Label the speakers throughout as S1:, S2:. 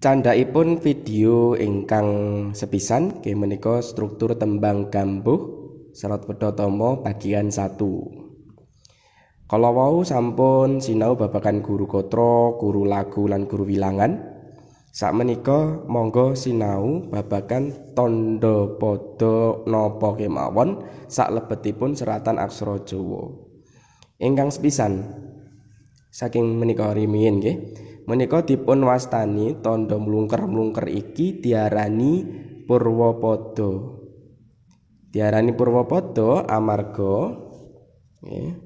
S1: Candhaipun video ingkang sepisan nggih menika struktur tembang gambuh Serat Wedhatama bagian 1. Kala wau sampun sinau babagan guru gatra, guru lagu lan guru wilangan. Sakmenika monggo sinau babagan tandha pada napa kemawon saklebetipun seratan aksara Jawa. Ingkang sepisan saking menika rumiyin nggih. Menika dipun wastani tandha mlungker-mlungker iki diarani Purwapada. Diarani Purwapada amarga nggih.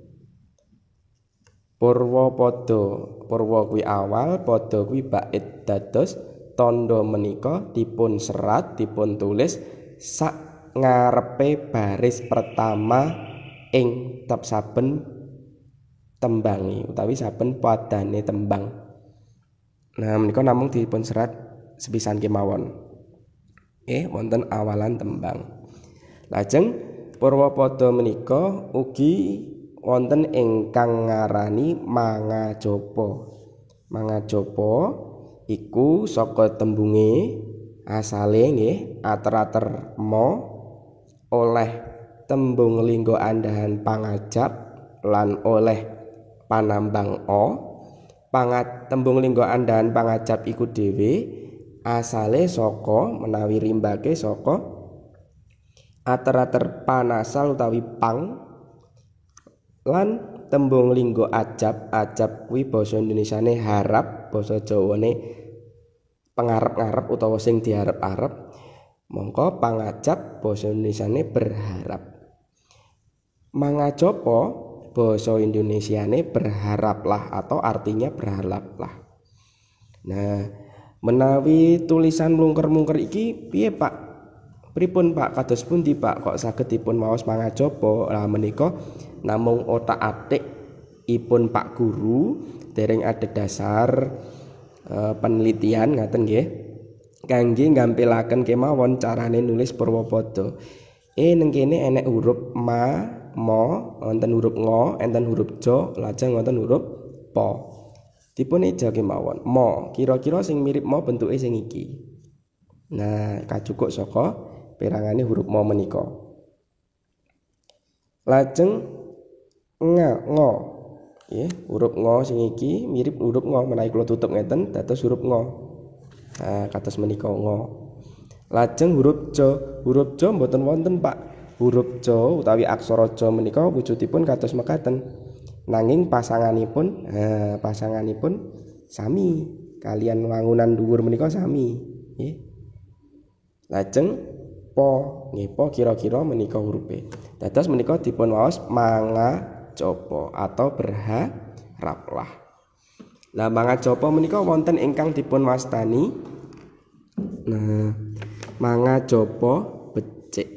S1: Purwapada, purwa kuwi awal, pada kuwi bait. Dados tandha menika dipun serat, dipun tulis sak ngarepe baris pertama ing saben tembangi utawi saben padane tembang. Nah, menika namung dipun serat sepisan kemawon. Wonten awalan tembang. Lajeng Purwapada menika ugi wonten ingkang ngarani mangajaba. Mangajaba iku saka tembunge asale nggih ater-ater ma oleh tembung lingga andhahan pangajap lan oleh panambang o. Tembung lingga andhahan pangajap iku dhewe asale saka menawi rimbake saka ater-ater panasal utawi pang lan tembung lingga ajab kuwi basa Indonesiane harap, basa Jawane pengarep-arep utawa sing diarep-arep. Mongko pangajap basa Indonesiane berharap. Mangajaba basa Indonesiane berharaplah atau artinya berharaplah. Nah, menawi tulisan mlungker-mlungker iki piye Pak? Pripun Pak? Kados pundi Pak kok saged dipun maos mangajaba? Lah menika namung otak-atik ipun Pak Guru dereng adhedhasar penelitian ngaten nggih. Kangge ngampilaken kemawon carane nulis Purwapada. Ning kene enek huruf ma, mo, wonten huruf ngo, enten huruf ja, lajeng wonten huruf pa. Dipun eja kemawon. Mo, kira-kira sing mirip mo bentuke sing iki. Nah, kajukuk saka perangane huruf mo menika. Lajeng ngo. Nggih, huruf ngo sing iki mirip huruf ngo menawi kula tutup ngeten dados huruf ngo. Nah, kados menika ngo. Lajeng huruf ja. Huruf ja mboten wonten Pak. Huruf ja utawi aksara ja menika wujudipun kados mekaten. Nanging pasanganipun sami kalian wangunan dhuwur menika sami, nggih. Lajeng pa, nggih pa kira-kira menika hurufe. Dados menika dipun waos mangajaba atau berharaplah. Lah mangajaba menika wonten ingkang dipun wastani mangajaba becik.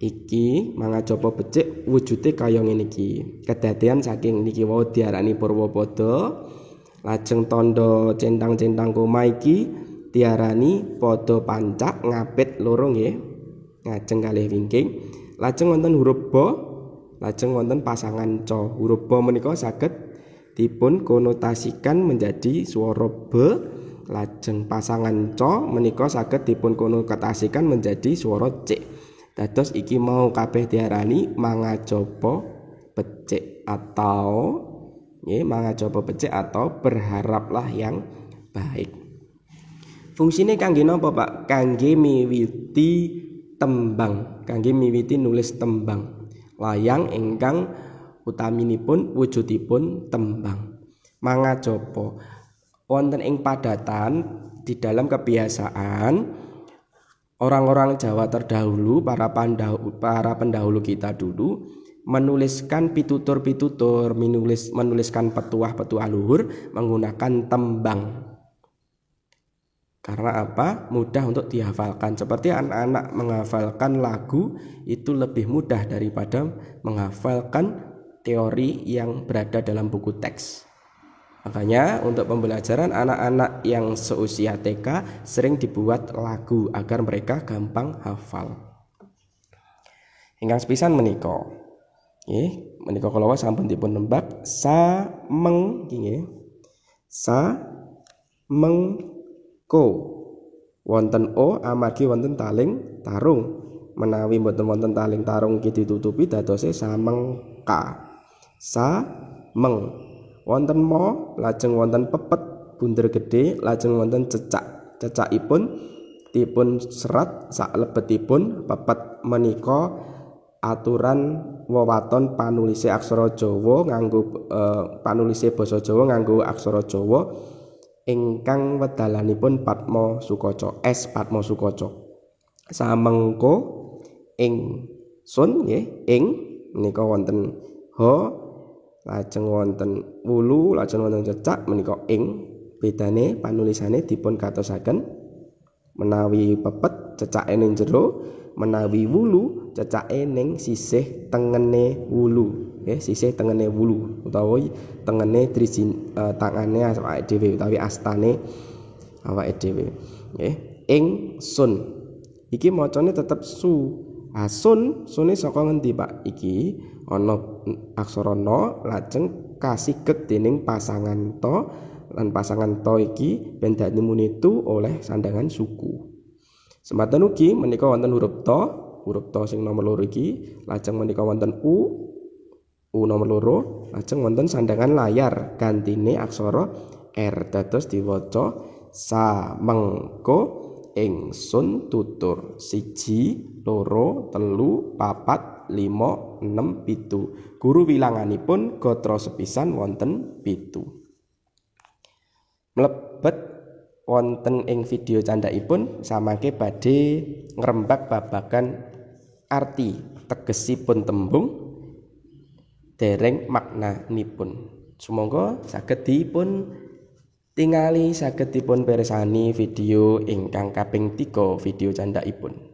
S1: Iki mangajaba becik wujude kaya ngene iki. Kedadean saking niki wau diarani Purwapada. Lajeng tandha centang-centang koma iki diarani pada pancak ngapit loro nggih. Ngajeng kalih wingking. Lajeng wonten huruf ba, lajeng wonten pasangan ca. Huruf ba menika saged dipun konotasikan menjadi swara be. Lajeng pasangan ca menika saged dipun konotasikan menjadi swara c. Dados iki mau kabeh diarani mangajaba becik atau nggih mangajaba becik atau berharaplah yang baik. Fungsine kangge napa Pak? Kangge miwiti tembang, kangge miwiti nulis tembang. Wayang ingkang utaminipun wujudipun tembang. Mangajaba wonten ing padatan di dalam kebiasaan orang-orang Jawa terdahulu, para pendahulu kita dulu menuliskan pitutur-pitutur, menuliskan petuah-petuah luhur menggunakan tembang. Karena apa? Mudah untuk dihafalkan. Seperti anak-anak menghafalkan lagu itu lebih mudah daripada menghafalkan teori yang berada dalam buku teks. Makanya untuk pembelajaran anak-anak yang seusia TK sering dibuat lagu agar mereka gampang hafal. Ingkang sepisan menika. Nggih, menika kala sampun dipun nembak sa meng nggih. Sa meng ko. Wonten o amargi wonten taling tarung. Menawi mboten wonten taling tarung iki ditutupi dadose samengka. Sameng. Wonten mo lajeng wonten pepet bunder gedhe lajeng wonten cecak. Cecakipun dipun serat salebetipun pepet menika aturan wewaton panulise aksara Jawa nganggo panulise basa Jawa nganggo aksara Jawa ingkang wedalanipun Patma Sukaca S Patma Sukaca. Samengko ing sun nggih ing menika wonten ha lajeng wonten wulu lajeng wonten cecak menika ing bedane panulisane dipun katosaken menawi pepet cecake ning jero menawi wulu cecake ning sisih tengene wulu nggih sisih tengene wulu utawa tengene tangane awake dhewe utawi astane awake dhewe nggih ing sun iki macane tetep su sun sune saka ngendi Pak iki ana aksara na lajeng kasigek dening pasangan to lan pasangan to iki ben dadi muni tu oleh sandangan suku. Semanten ugi menika wonten huruf to sing nomor 2 iki lajeng menika wonten u nomor 2 lajeng wonten sandangan layar gantine aksara r dados diwaca samengko ingsun tutur 1 2 3 4 5 6 7 guru wilanganipun gatra sepisan wonten 7. Mlebet wonten ing video candhakipun samangke badhe ngrembak babagan arti tegesipun tembung dereng maknanipun. Sumangga saged dipun tingali saged dipun pirsani video ingkang kaping 3 video candhakipun.